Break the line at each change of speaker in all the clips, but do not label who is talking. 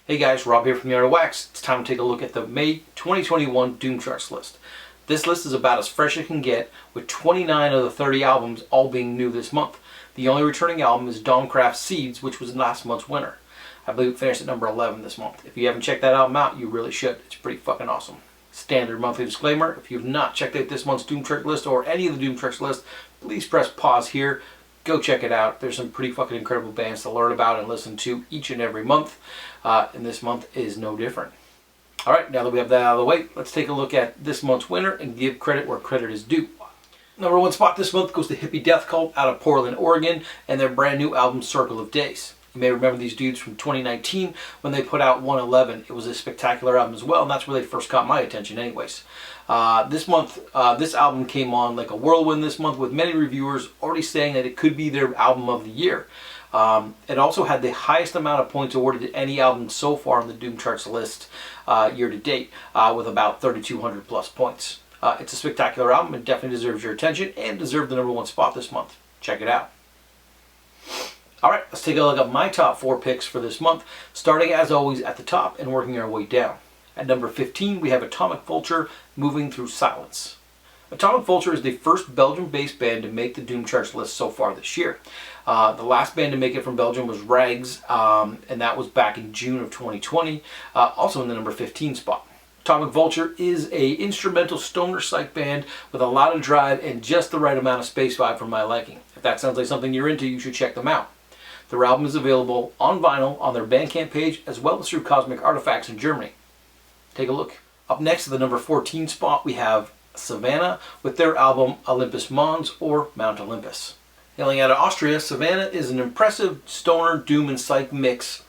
Hey guys, Rob here from the Art of Wax. It's time to take a look at the May 2021 Doom Charts list. This list is about as fresh as it can get, with 29 of the 30 albums all being new this month. The only returning album is Domcraft's Seeds, which was last month's winner. I believe it finished at number 11 this month. If you haven't checked that album out, you really should. It's pretty fucking awesome. Standard monthly disclaimer: if you've not checked out this month's Doom Chart list or any of the Doom Charts list, please press pause here. Go check it out. There's some pretty fucking incredible bands to learn about and listen to each and every month. And this month is no different. Alright, now that we have that out of the way, let's take a look at this month's winner and give credit where credit is due. Number one spot this month goes to Hippie Death Cult out of Portland, Oregon, and their brand new album Circle of Days. You may remember these dudes from 2019 when they put out 111. It was a spectacular album as well, and that's where they first caught my attention anyways. This album came on like a whirlwind this month, with many reviewers already saying that it could be their album of the year. It also had the highest amount of points awarded to any album so far on the Doom Charts list year to date, with about 3,200 plus points. It's a spectacular album and definitely deserves your attention and deserved the number one spot this month. Check it out. Alright, let's take a look at my top 4 picks for this month, starting as always at the top and working our way down. At number 15, we have Atomic Vulture, Moving Through Silence. Atomic Vulture is the first Belgium-based band to make the Doom Charts list so far this year. The last band to make it from Belgium was Rags, and that was back in June of 2020, also in the number 15 spot. Atomic Vulture is a instrumental stoner psych band with a lot of drive and just the right amount of space vibe for my liking. If that sounds like something you're into, you should check them out. Their album is available on vinyl on their Bandcamp page, as well as through Cosmic Artifacts in Germany. Take a look. Up next to the number 14 spot, we have Savanah with their album Olympus Mons, or Mount Olympus. Hailing out of Austria, Savannah is an impressive stoner, doom, and psych mix.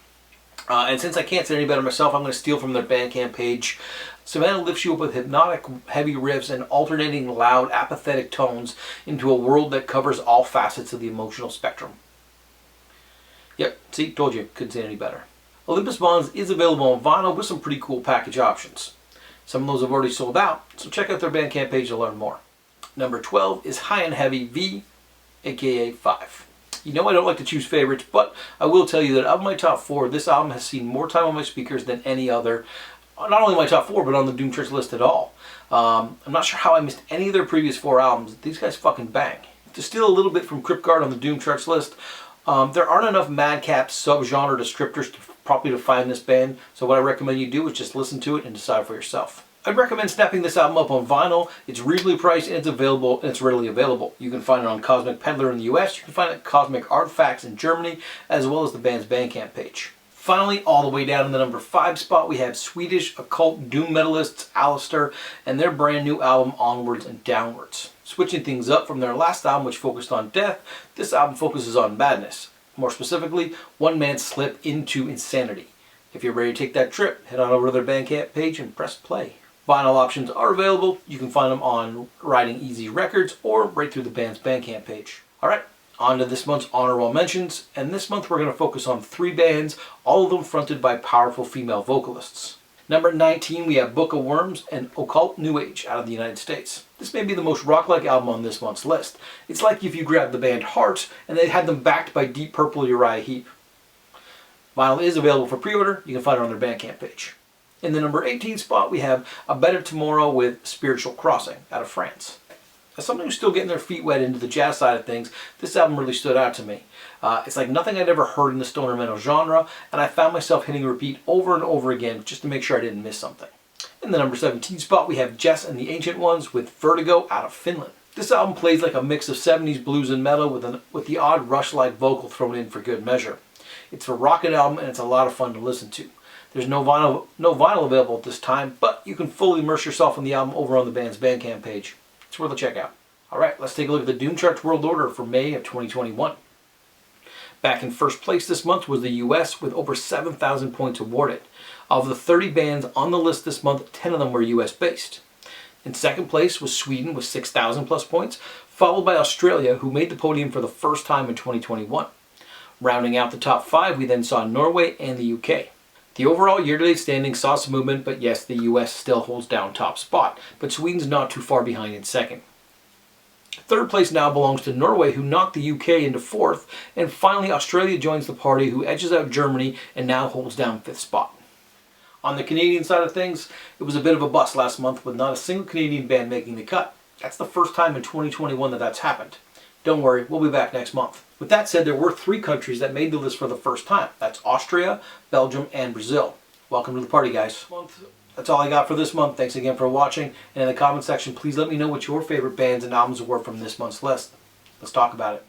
And since I can't say any better myself, I'm going to steal from their Bandcamp page. Savannah lifts you up with hypnotic, heavy riffs and alternating loud, apathetic tones into a world that covers all facets of the emotional spectrum. Yep, see, told you, couldn't say it any better. Olympus Mons is available on vinyl with some pretty cool package options. Some of those have already sold out, so check out their Bandcamp page to learn more. Number 12 is High and Heavy V, aka 5. You know I don't like to choose favorites, but I will tell you that of my top 4, this album has seen more time on my speakers than any other. Not only my top 4, but on the Doom Charts list at all. I'm not sure how I missed any of their previous 4 albums. These guys fucking bang. To steal a little bit from Cryptguard on the Doom Charts list, there aren't enough madcap subgenre descriptors to properly define this band, so what I recommend you do is just listen to it and decide for yourself. I'd recommend snapping this album up on vinyl. It's reasonably priced and it's available, and it's readily available. You can find it on Cosmic Peddler in the US, you can find it at Cosmic Artifacts in Germany, as well as the band's Bandcamp page. Finally, all the way down in the number 5 spot, we have Swedish occult doom metalists Alistair and their brand new album Onwards and Downwards. Switching things up from their last album, which focused on death, this album focuses on madness. More specifically, one man's slip into insanity. If you're ready to take that trip, head on over to their Bandcamp page and press play. Vinyl options are available. You can find them on Riding Easy Records or right through the band's Bandcamp page. Alright, on to this month's honorable mentions, and this month we're going to focus on 3 bands, all of them fronted by powerful female vocalists. Number 19, we have Book of Wyrms and Occult New Age out of the United States. This may be the most rock-like album on this month's list. It's like if you grabbed the band Heart and they had them backed by Deep Purple Uriah Heep. Vinyl is available for pre-order. You can find it on their Bandcamp page. In the number 18 spot, we have A Better Tomorrow with Spiritual Crossing out of France. As someone who's still getting their feet wet into the jazz side of things, this album really stood out to me. It's like nothing I'd ever heard in the stoner metal genre, and I found myself hitting repeat over and over again just to make sure I didn't miss something. In the number 17 spot, we have Jess and the Ancient Ones with Vertigo out of Finland. This album plays like a mix of 70s blues and metal with the odd Rush-like vocal thrown in for good measure. It's a rockin' album and it's a lot of fun to listen to. There's no vinyl available at this time, but you can fully immerse yourself in the album over on the band's Bandcamp page. It's worth a check out. Alright, let's take a look at the Doom Charts World Order for May of 2021. Back in first place this month was the US with over 7,000 points awarded. Of the 30 bands on the list this month, 10 of them were US based. In second place was Sweden with 6,000 plus points, followed by Australia, who made the podium for the first time in 2021. Rounding out the top 5, we then saw Norway and the UK. The overall year-to-date standing saw some movement, but yes, the US still holds down top spot, but Sweden's not too far behind in second. Third place now belongs to Norway, who knocked the UK into fourth, and finally Australia joins the party, who edges out Germany and now holds down fifth spot. On the Canadian side of things, it was a bit of a bust last month with not a single Canadian band making the cut. That's the first time in 2021 that that's happened. Don't worry, we'll be back next month. With that said, there were 3 countries that made the list for the first time. That's Austria, Belgium, and Brazil. Welcome to the party, guys. That's all I got for this month. Thanks again for watching. And in the comment section, please let me know what your favorite bands and albums were from this month's list. Let's talk about it.